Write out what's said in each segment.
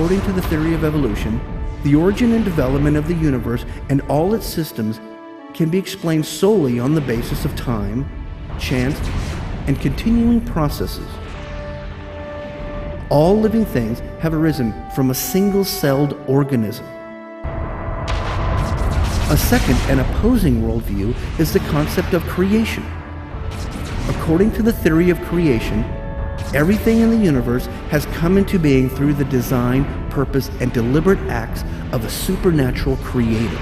according to the theory of evolution, the origin and development of the universe and all its systems can be explained solely on the basis of time, chance, and continuing processes. All living things have arisen from a single-celled organism. A second and opposing worldview is the concept of creation. According to the theory of creation, everything in the universe has come into being through the design, purpose, and deliberate acts of a supernatural creator.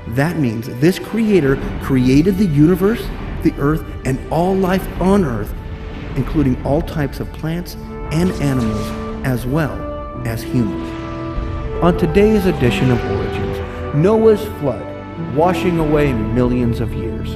That means this creator created the universe, the earth, and all life on earth, including all types of plants and animals, as well as humans. On today's edition of Origins, Noah's flood, washing away millions of years.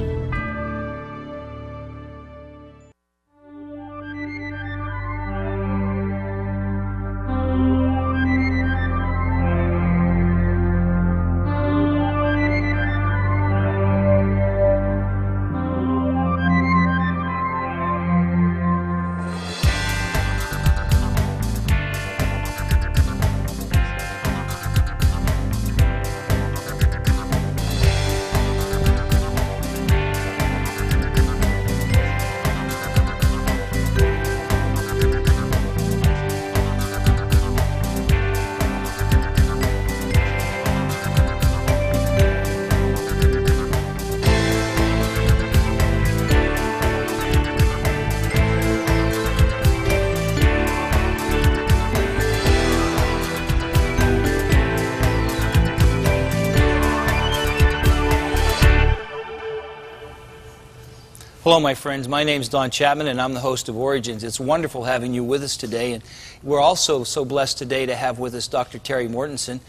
Hello, my friends. My name is Don Chapman, and I'm the host of Origins. It's wonderful having you with us today, and we're also so blessed today to have with us Dr. Terry Mortensen.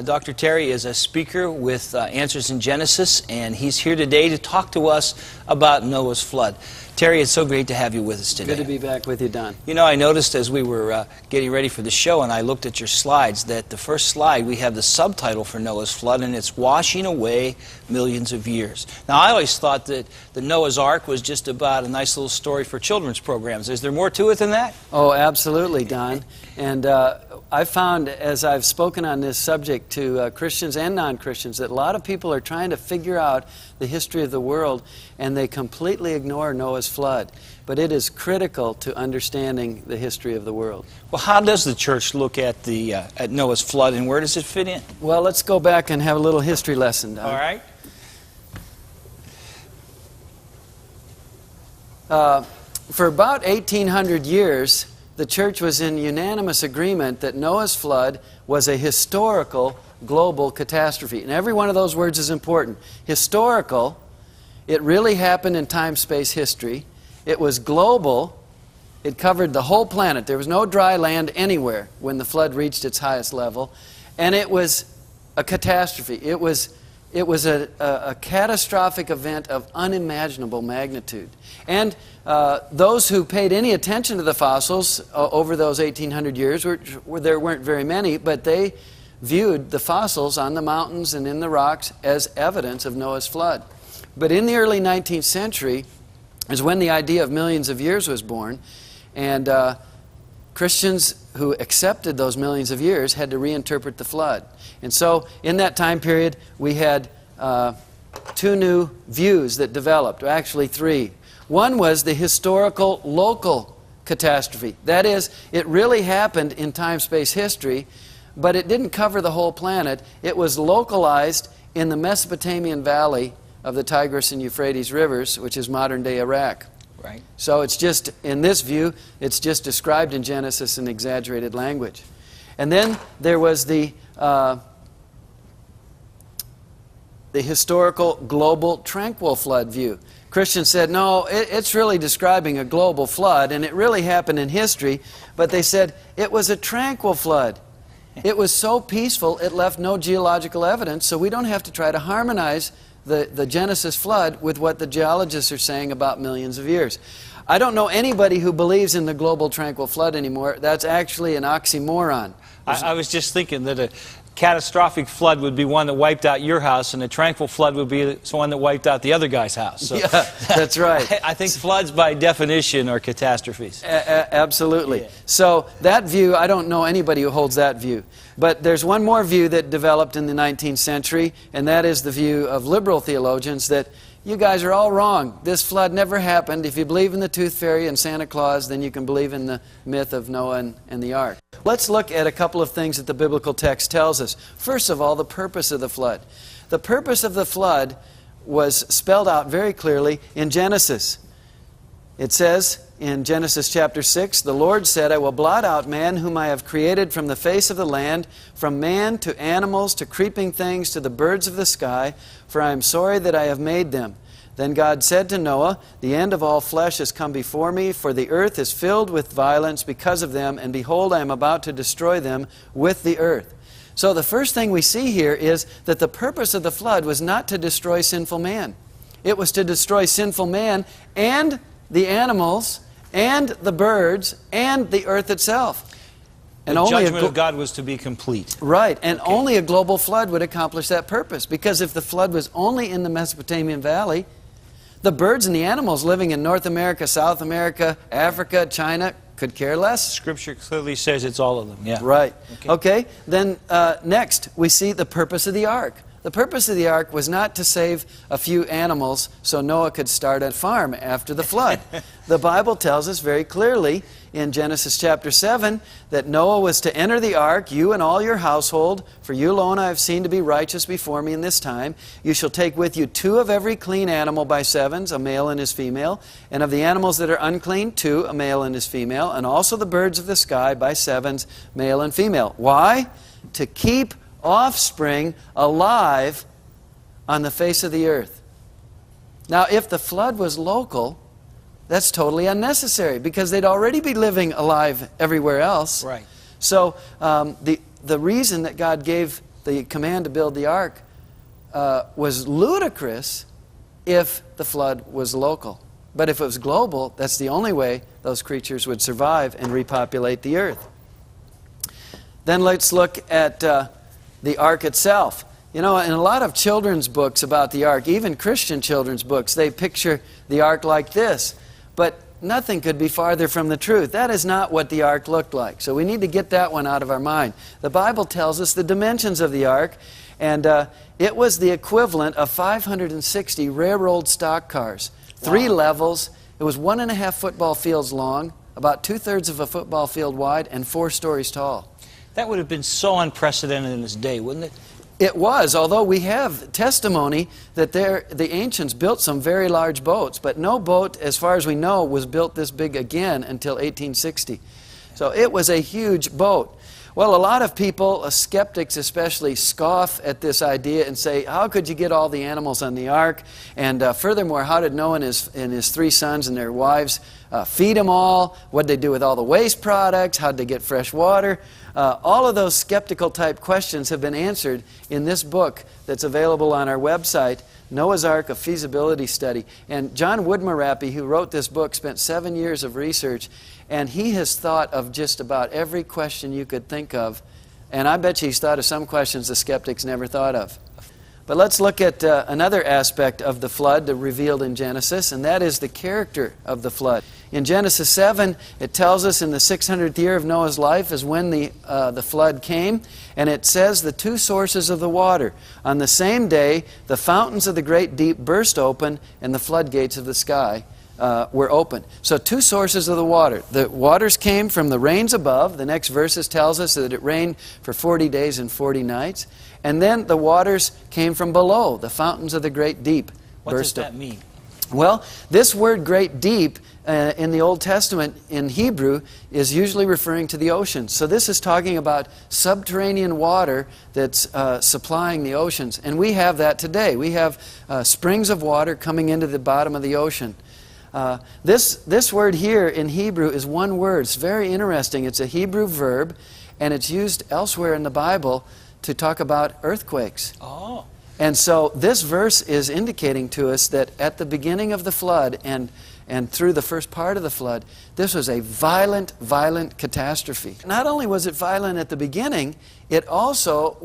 Dr. Terry is a speaker with Answers in Genesis, and he's here today to talk to us about Noah's flood. Terry, it's so great to have you with us today. Good to be back with you, Don. You know, I noticed as we were getting ready for the show and I looked at your slides that the first slide we have the subtitle for Noah's flood, and it's Washing Away Millions of Years. Now, I always thought that the Noah's Ark was just about a nice little story for children's programs. Is there more to it than that? Oh, absolutely, Don. And I found, as I've spoken on this subject to Christians and non-Christians, that a lot of people are trying to figure out the history of the world, and they completely ignore Noah's flood. But it is critical to understanding the history of the world. Well, how does the church look at the at Noah's flood, and where does it fit in? Well, let's go back and have a little history lesson, Don. All right. For about 1,800 years, the church was in unanimous agreement that Noah's flood was a historical global catastrophe. And every one of those words is important. Historical, it really happened in time-space history. It was global. It covered the whole planet. There was no dry land anywhere when the flood reached its highest level. And it was a catastrophe. It was a catastrophic event of unimaginable magnitude. And those who paid any attention to the fossils over those 1,800 years, there weren't very many, but they viewed the fossils on the mountains and in the rocks as evidence of Noah's flood. But in the early 19th century is when the idea of millions of years was born, and Christians who accepted those millions of years had to reinterpret the flood. And so in that time period, we had two new views that developed, or actually three. One was the historical local catastrophe. That is, it really happened in time-space history, but it didn't cover the whole planet. It was localized in the Mesopotamian valley of the Tigris and Euphrates rivers, which is modern-day Iraq. Right. So it's just, in this view, it's just described in Genesis in exaggerated language. And then there was the historical global tranquil flood view. Christians said, no, it's really describing a global flood, and it really happened in history, but they said it was a tranquil flood. It was so peaceful, it left no geological evidence, so we don't have to try to harmonize the Genesis flood with what the geologists are saying about millions of years. I don't know anybody who believes in the global tranquil flood anymore. That's actually an oxymoron. I was just thinking that catastrophic flood would be one that wiped out your house, and a tranquil flood would be one that wiped out the other guy's house. So Yeah, that's right. I think floods, by definition, are catastrophes. Absolutely. Yeah. So that view, I don't know anybody who holds that view. But there's one more view that developed in the 19th century, and that is the view of liberal theologians that you guys are all wrong. This flood never happened. If you believe in the tooth fairy and Santa Claus, then you can believe in the myth of Noah and the ark. Let's look at a couple of things that the biblical text tells us. First of all, the purpose of the flood. The purpose of the flood was spelled out very clearly in Genesis. It says in Genesis chapter 6, "The Lord said, I will blot out man whom I have created from the face of the land, from man to animals to creeping things to the birds of the sky, for I am sorry that I have made them. Then God said to Noah, the end of all flesh has come before me, for the earth is filled with violence because of them, and behold, I am about to destroy them with the earth." So the first thing we see here is that the purpose of the flood was not to destroy sinful man. It was to destroy sinful man and the animals and the birds and the earth itself. And The only judgment of God was to be complete. Right, and Okay. only a global flood would accomplish that purpose. Because if the flood was only in the Mesopotamian Valley, the birds and the animals living in North America, South America, Africa, China could care less. Scripture clearly says it's all of them. Yeah. Right. Okay. Okay, then next we see the purpose of the ark. The purpose of the ark was not to save a few animals so Noah could start a farm after the flood. The Bible tells us very clearly in Genesis chapter 7 that Noah was to enter the ark, you and all your household, for you alone I have seen to be righteous before me in this time. You shall take with you 2 of every clean animal by sevens, a male and his female, and of the animals that are unclean, 2, a male and his female, and also the birds of the sky by sevens, male and female. Why? To keep offspring alive on the face of the earth. Now, if the flood was local, that's totally unnecessary because they'd already be living alive everywhere else. Right. So the reason that God gave the command to build the ark was ludicrous if the flood was local. But if it was global, that's the only way those creatures would survive and repopulate the earth. Then let's look at the ark itself. You know, in a lot of children's books about the ark, even Christian children's books, they picture the ark like this. But nothing could be farther from the truth. That is not what the ark looked like. So we need to get that one out of our mind. The Bible tells us the dimensions of the ark, and it was the equivalent of 560 railroad stock cars. 3 levels. It was 1.5 football fields long, about 2/3 of a football field wide, and 4 stories tall. That would have been so unprecedented in its day, wouldn't it? It was, although we have testimony that the ancients built some very large boats, but no boat, as far as we know, was built this big again until 1860. So it was a huge boat. Well, a lot of people, skeptics especially, scoff at this idea and say, how could you get all the animals on the ark? And furthermore, how did Noah and his 3 sons and their wives feed them all? What did they do with all the waste products? How did they get fresh water? All of those skeptical type questions have been answered in this book that's available on our website, Noah's Ark, a Feasibility Study. And John Woodmarappy, who wrote this book, spent 7 years of research, and he has thought of just about every question you could think of. And I bet you he's thought of some questions the skeptics never thought of. But let's look at another aspect of the flood revealed in Genesis, and that is the character of the flood. In Genesis 7, it tells us in the 600th year of Noah's life is when the flood came, and it says the 2 sources of the water. On the same day, the fountains of the great deep burst open, and the floodgates of the sky were open. So 2 sources of the water. The waters came from the rains above. The next verses tells us that it rained for 40 days and 40 nights. And then the waters came from below. The fountains of the great deep What does burst that open. mean? Well, this word great deep in the Old Testament in Hebrew is usually referring to the oceans. So this is talking about subterranean water that's supplying the oceans. And we have that today. We have springs of water coming into the bottom of the ocean. This word here in Hebrew is one word. It's very interesting. It's a Hebrew verb, and it's used elsewhere in the Bible to talk about earthquakes. Oh. And so this verse is indicating to us that at the beginning of the flood and through the first part of the flood, this was a violent, violent catastrophe. Not only was it violent at the beginning, it also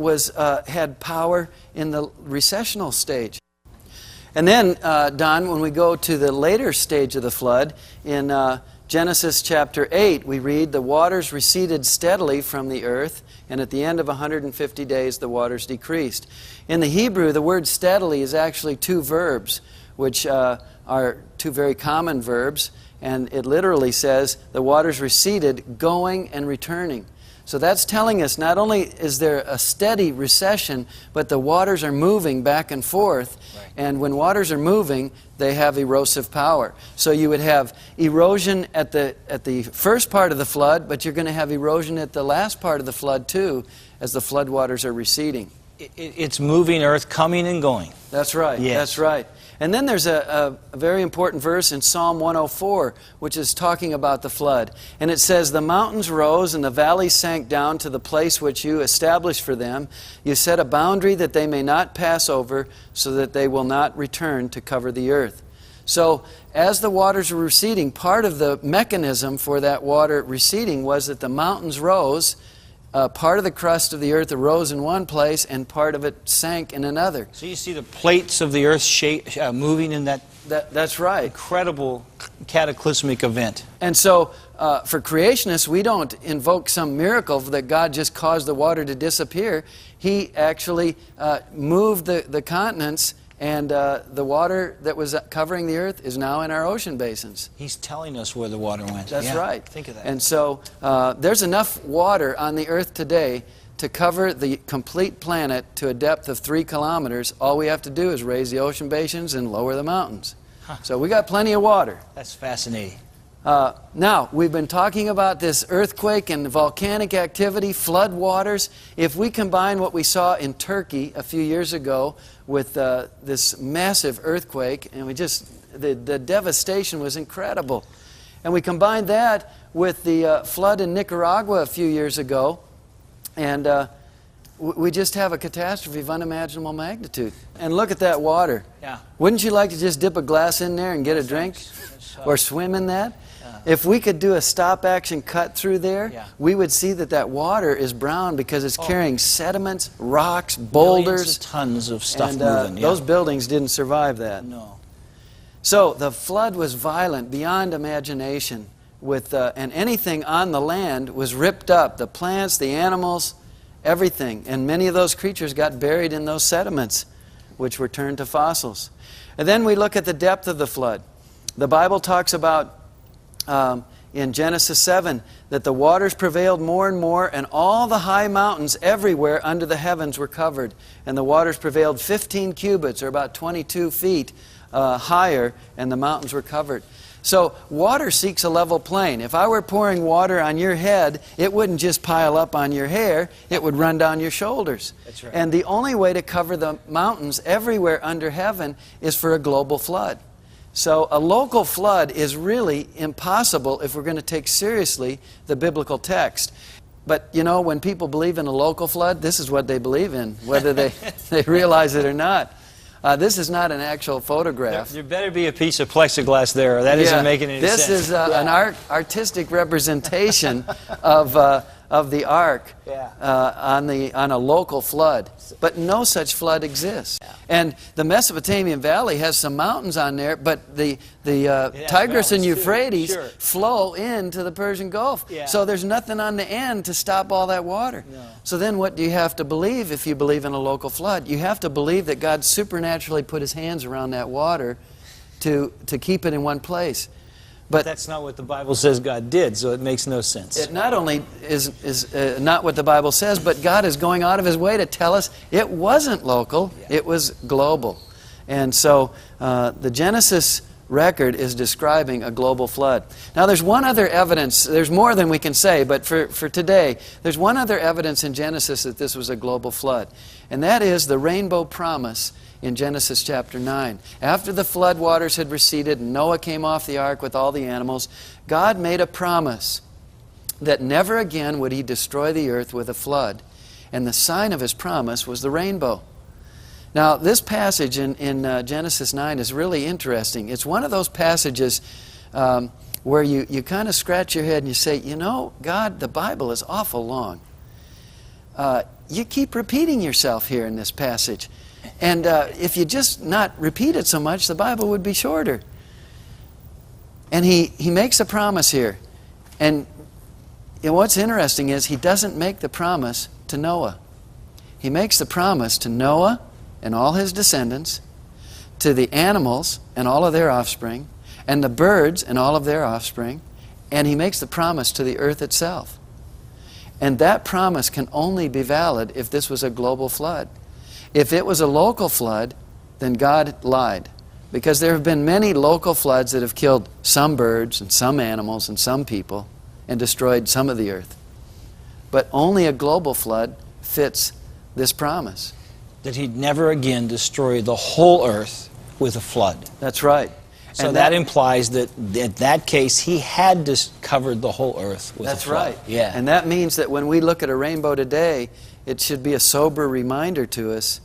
had power in the recessional stage. And then, Don, when we go to the later stage of the flood, in Genesis chapter 8, we read, "The waters receded steadily from the earth, and at the end of 150 days the waters decreased." In the Hebrew, the word steadily is actually two verbs, which are two very common verbs, and it literally says, the waters receded, going and returning. So that's telling us not only is there a steady recession, but the waters are moving back and forth. Right. And when waters are moving, they have erosive power. So you would have erosion at the first part of the flood, but you're going to have erosion at the last part of the flood too, as the floodwaters are receding. It's moving earth, coming and going. That's right. Yes. That's right. And then there's a very important verse in Psalm 104, which is talking about the flood. And it says, "The mountains rose and the valleys sank down to the place which you established for them. You set a boundary that they may not pass over, so that they will not return to cover the earth." So as the waters were receding, part of the mechanism for that water receding was that the mountains rose. Part of the crust of the earth arose in one place, and part of it sank in another. So you see the plates of the earth moving in that's right. Incredible cataclysmic event. And so for creationists, we don't invoke some miracle that God just caused the water to disappear. He actually moved the continents, and the water that was covering the earth is now in our ocean basins. He's telling us where the water went. That's right. Think of that. And so there's enough water on the earth today to cover the complete planet to a depth of 3 kilometers. All we have to do is raise the ocean basins and lower the mountains. Huh. So we got plenty of water. That's fascinating. Now, we've been talking about this earthquake and volcanic activity, flood waters. If we combine what we saw in Turkey a few years ago with this massive earthquake, and the devastation was incredible. And we combine that with the flood in Nicaragua a few years ago, and we just have a catastrophe of unimaginable magnitude. And look at that water. Yeah. Wouldn't you like to just dip a glass in there and get a drink? Or swim in that? If we could do a stop-action cut through there, we would see that water is brown because it's carrying sediments, rocks, boulders. Millions of tons of stuff moving. Those buildings didn't survive that. No. So the flood was violent beyond imagination, and anything on the land was ripped up. The plants, the animals, everything. And many of those creatures got buried in those sediments, which were turned to fossils. And then we look at the depth of the flood. The Bible talks about in Genesis 7 that the waters prevailed more and more, and all the high mountains everywhere under the heavens were covered. And the waters prevailed 15 cubits, or about 22 feet higher, and the mountains were covered. So water seeks a level plane. If I were pouring water on your head, it wouldn't just pile up on your hair, it would run down your shoulders. That's right. And the only way to cover the mountains everywhere under heaven is for a global flood. So a local flood is really impossible if we're going to take seriously the biblical text. But, you know, when people believe in a local flood, this is what they believe in, whether they realize it or not. This is not an actual photograph. There better be a piece of plexiglass there, or that isn't making any sense. This is an artistic representation of the ark on a local flood. But no such flood exists. Yeah. And the Mesopotamian Valley has some mountains on there, but the Tigris and Euphrates flow into the Persian Gulf. Yeah. So there's nothing on the end to stop all that water. No. So then what do you have to believe if you believe in a local flood? You have to believe that God supernaturally put His hands around that water to keep it in one place. But that's not what the Bible says God did, so it makes no sense. It not only is not what the Bible says, but God is going out of His way to tell us it wasn't local, it was global. And so the Genesis record is describing a global flood. Now there's one other evidence, there's more than we can say, but for today, there's one other evidence in Genesis that this was a global flood. And that is the rainbow promise in Genesis chapter 9. After the flood waters had receded and Noah came off the ark with all the animals, God made a promise that never again would He destroy the earth with a flood. And the sign of His promise was the rainbow. Now, this passage in Genesis 9 is really interesting. It's one of those passages where you kind of scratch your head and you say, you know, God, the Bible is awful long. You keep repeating yourself here in this passage. And if you just not repeat it so much, the Bible would be shorter. And he makes a promise here. And what's interesting is he doesn't make the promise to Noah. He makes the promise to Noah and all his descendants, to the animals and all of their offspring, and the birds and all of their offspring, and he makes the promise to the earth itself. And that promise can only be valid if this was a global flood. If it was a local flood, then God lied. Because there have been many local floods that have killed some birds and some animals and some people and destroyed some of the earth. But only a global flood fits this promise. That he'd never again destroy the whole earth with a flood. That's right. So that implies that in that case he had covered the whole earth with a flood. That's right. Yeah. And that means that when we look at a rainbow today, it should be a sober reminder to us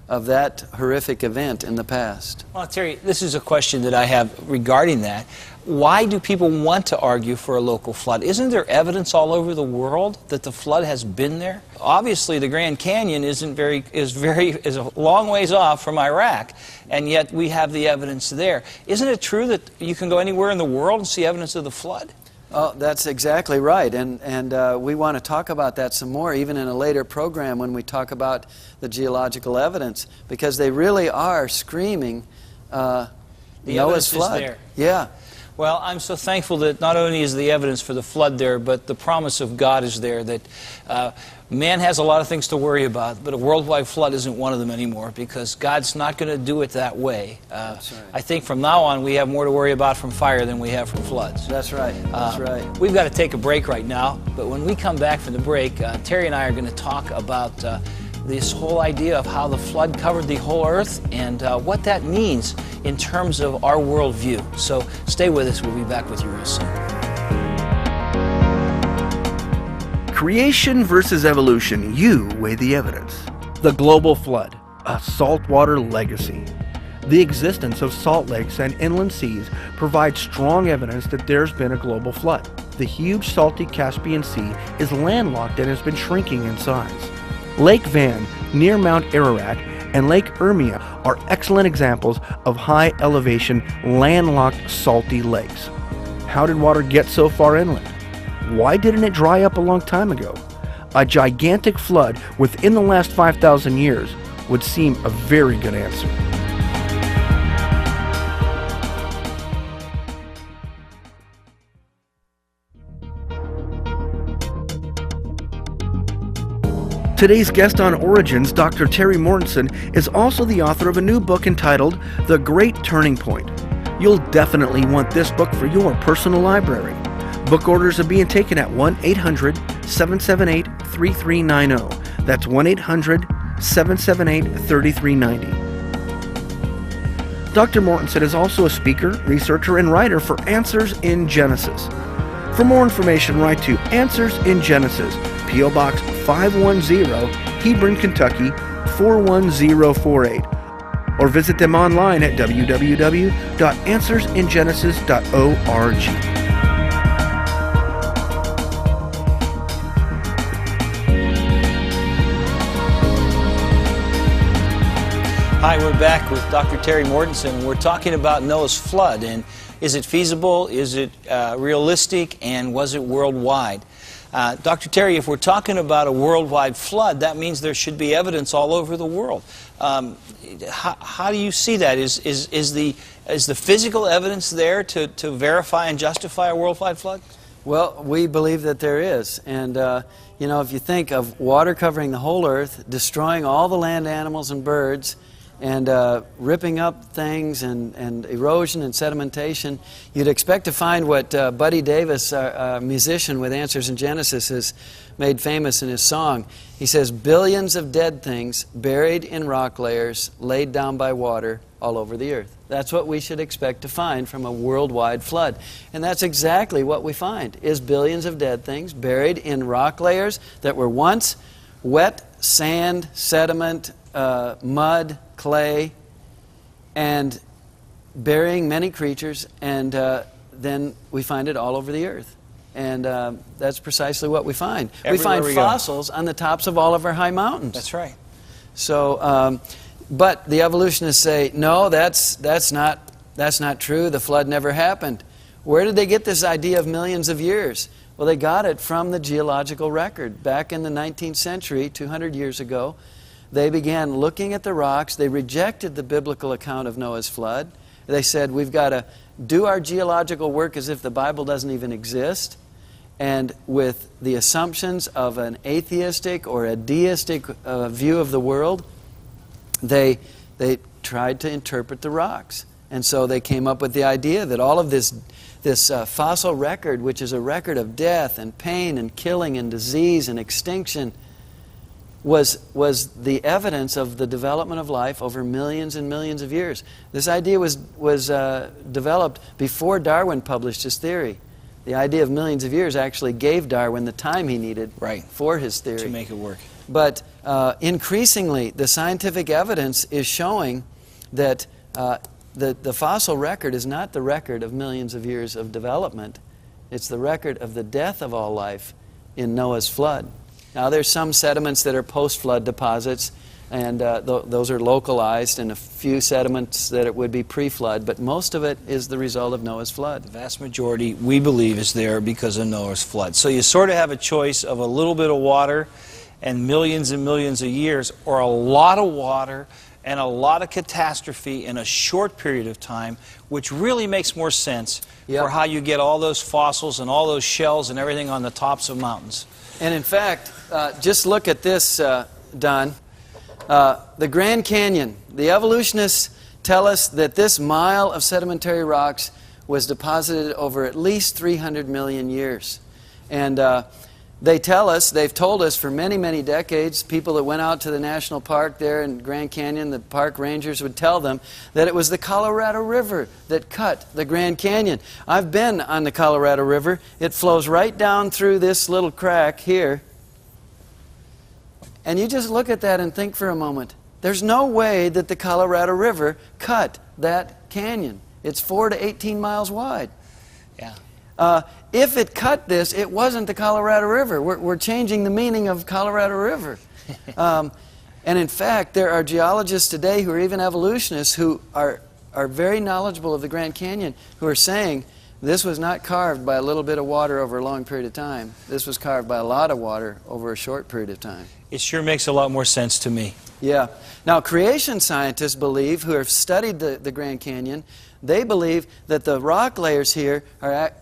of that horrific event in the past. Well, Terry, this is a question that I have regarding that. Why do people want to argue for a local flood? Isn't there evidence all over the world that the flood has been there? Obviously, the Grand Canyon is a long ways off from Iraq, and yet we have the evidence there. Isn't it true that you can go anywhere in the world and see evidence of the flood? Oh, that's exactly right, and we want to talk about that some more, even in a later program when we talk about the geological evidence, because they really are screaming Noah's flood. Is there. Yeah. Well, I'm so thankful that not only is the evidence for the flood there, but the promise of God is there, that man has a lot of things to worry about, but a worldwide flood isn't one of them anymore, because God's not going to do it that way. That's right. I think from now on we have more to worry about from fire than we have from floods. That's right. That's right. We've got to take a break right now, but when we come back from the break, Terry and I are going to talk about this whole idea of how the flood covered the whole earth and what that means in terms of our worldview. So stay with us. We'll be back with you real soon. Creation versus evolution. You weigh the evidence. The global flood, a saltwater legacy. The existence of salt lakes and inland seas provides strong evidence that there's been a global flood. The huge salty Caspian Sea is landlocked and has been shrinking in size. Lake Van, near Mount Ararat, and Lake Urmia are excellent examples of high elevation, landlocked salty lakes. How did water get so far inland? Why didn't it dry up a long time ago? A gigantic flood within the last 5,000 years would seem a very good answer. Today's guest on Origins, Dr. Terry Mortensen, is also the author of a new book entitled The Great Turning Point. You'll definitely want this book for your personal library. Book orders are being taken at 1-800-778-3390. That's 1-800-778-3390. Dr. Mortensen is also a speaker, researcher, and writer for Answers in Genesis. For more information, write to Answers in Genesis, P.O. Box 510, Hebron, Kentucky 41048, or visit them online at www.answersingenesis.org. Hi, we're back with Dr. Terry Mortensen. We're talking about Noah's flood, and is it feasible, is it realistic, and was it worldwide? Dr. Terry, if we're talking about a worldwide flood, that means there should be evidence all over the world. How do you see that? Is the physical evidence there to verify and justify a worldwide flood? Well, we believe that there is. And, you know, if you think of water covering the whole earth, destroying all the land animals and birds, and ripping up things and erosion and sedimentation, you'd expect to find what Buddy Davis, a musician with Answers in Genesis, has made famous in his song. He says, billions of dead things buried in rock layers, laid down by water all over the earth. That's what we should expect to find from a worldwide flood. And that's exactly what we find, is billions of dead things buried in rock layers that were once wet, sand, sediment, mud, clay, and burying many creatures, and then we find it all over the earth. And that's precisely what we find. We find fossils on the tops of all of our high mountains. That's right. So, but the evolutionists say, no, that's not true. The flood never happened. Where did they get this idea of millions of years? Well, they got it from the geological record. Back in the 19th century, 200 years ago, they began looking at the rocks. They rejected the biblical account of Noah's flood. They said, we've got to do our geological work as if the Bible doesn't even exist, and with the assumptions of an atheistic or a deistic view of the world, they tried to interpret the rocks. And so they came up with the idea that all of this fossil record, which is a record of death and pain and killing and disease and extinction, was the evidence of the development of life over millions and millions of years. This idea was developed before Darwin published his theory. The idea of millions of years actually gave Darwin the time he needed for his theory. To make it work. But increasingly, the scientific evidence is showing that the fossil record is not the record of millions of years of development. It's the record of the death of all life in Noah's flood. Now, there's some sediments that are post-flood deposits, and those are localized, and a few sediments that it would be pre-flood, but most of it is the result of Noah's flood. The vast majority, we believe, is there because of Noah's flood. So you sort of have a choice of a little bit of water and millions of years, or a lot of water and a lot of catastrophe in a short period of time, which really makes more sense for how you get all those fossils and all those shells and everything on the tops of mountains. And in fact, just look at this, Don. The Grand Canyon. The evolutionists tell us that this mile of sedimentary rocks was deposited over at least 300 million years. And they've told us for many, many decades, people that went out to the national park there in Grand Canyon, the park rangers would tell them that it was the Colorado River that cut the Grand Canyon. I've been on the Colorado River. It flows right down through this little crack here. And you just look at that and think for a moment. There's no way that the Colorado River cut that canyon. It's 4 to 18 miles wide. Yeah. If it cut this, it wasn't the Colorado River. We're changing the meaning of Colorado River. And in fact, there are geologists today who are even evolutionists who are very knowledgeable of the Grand Canyon, who are saying this was not carved by a little bit of water over a long period of time. This was carved by a lot of water over a short period of time. It sure makes a lot more sense to me. Yeah. Now, creation scientists believe, who have studied the Grand Canyon, they believe that the rock layers here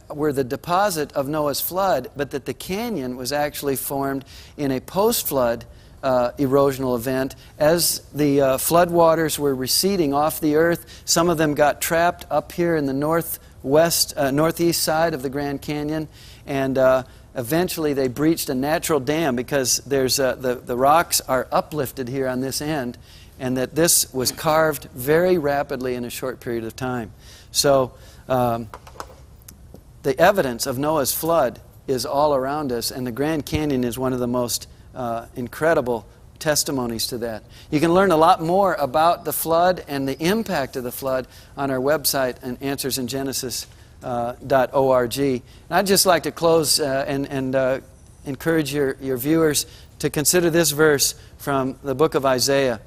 were the deposit of Noah's flood, but that the canyon was actually formed in a post-flood erosional event. As the flood waters were receding off the earth, some of them got trapped up here in the northeast side of the Grand Canyon, and eventually they breached a natural dam because there's the rocks are uplifted here on this end, and that this was carved very rapidly in a short period of time. So the evidence of Noah's flood is all around us, and the Grand Canyon is one of the most incredible testimonies to that. You can learn a lot more about the flood and the impact of the flood on our website and answersingenesis.org. And I'd just like to close and encourage your viewers to consider this verse from the book of Isaiah.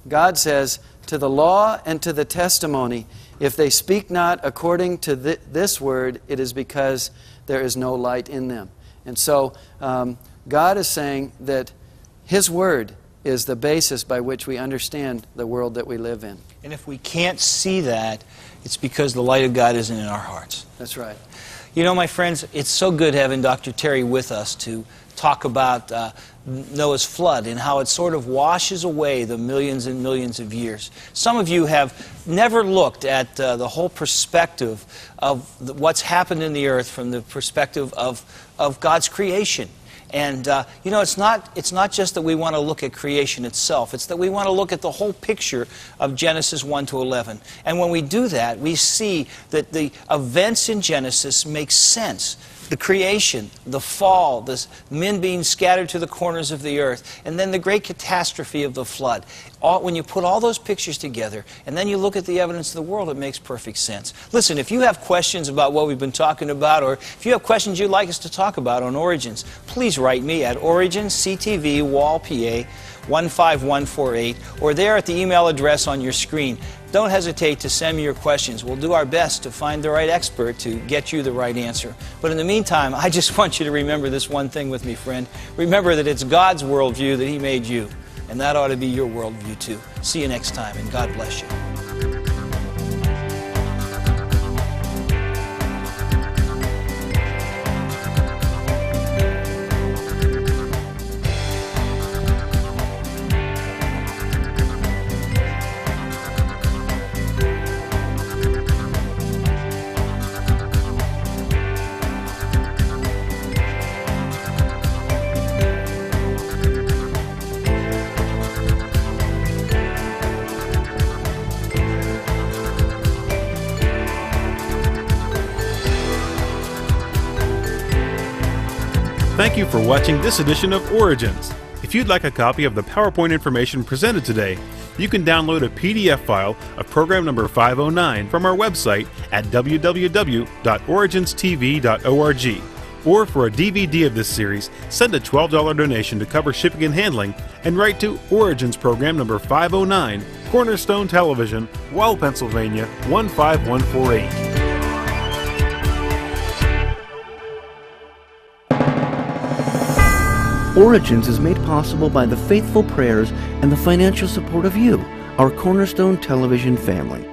God says, "To the law and to the testimony, if they speak not according to this word, it is because there is no light in them." And so God is saying that His word is the basis by which we understand the world that we live in. And if we can't see that, it's because the light of God isn't in our hearts. That's right. You know, my friends, it's so good having Dr. Terry with us to talk about Noah's flood and how it sort of washes away the millions and millions of years. Some of you have never looked at the whole perspective of what's happened in the earth from the perspective of God's creation. And you know, it's not just that we want to look at creation itself. It's that we want to look at the whole picture of Genesis 1 to 11. And when we do that, we see that the events in Genesis make sense. the creation, the fall, the men being scattered to the corners of the earth, and then the great catastrophe of the flood. When you put all those pictures together, and then you look at the evidence of the world, it makes perfect sense. Listen, if you have questions about what we've been talking about, or if you have questions you'd like us to talk about on Origins, please write me at Origins, CTV, Wall, PA, 15148, or there at the email address on your screen. Don't hesitate to send me your questions. We'll do our best to find the right expert to get you the right answer. But in the meantime, I just want you to remember this one thing with me, friend. Remember that it's God's worldview that He made you, and that ought to be your worldview too. See you next time, and God bless you. Thank you for watching this edition of Origins. If you'd like a copy of the PowerPoint information presented today, you can download a PDF file of program number 509 from our website at www.originstv.org. Or for a DVD of this series, send a $12 donation to cover shipping and handling and write to Origins program number 509, Cornerstone Television, Wall, Pennsylvania 15148. Origins is made possible by the faithful prayers and the financial support of you, our Cornerstone Television family.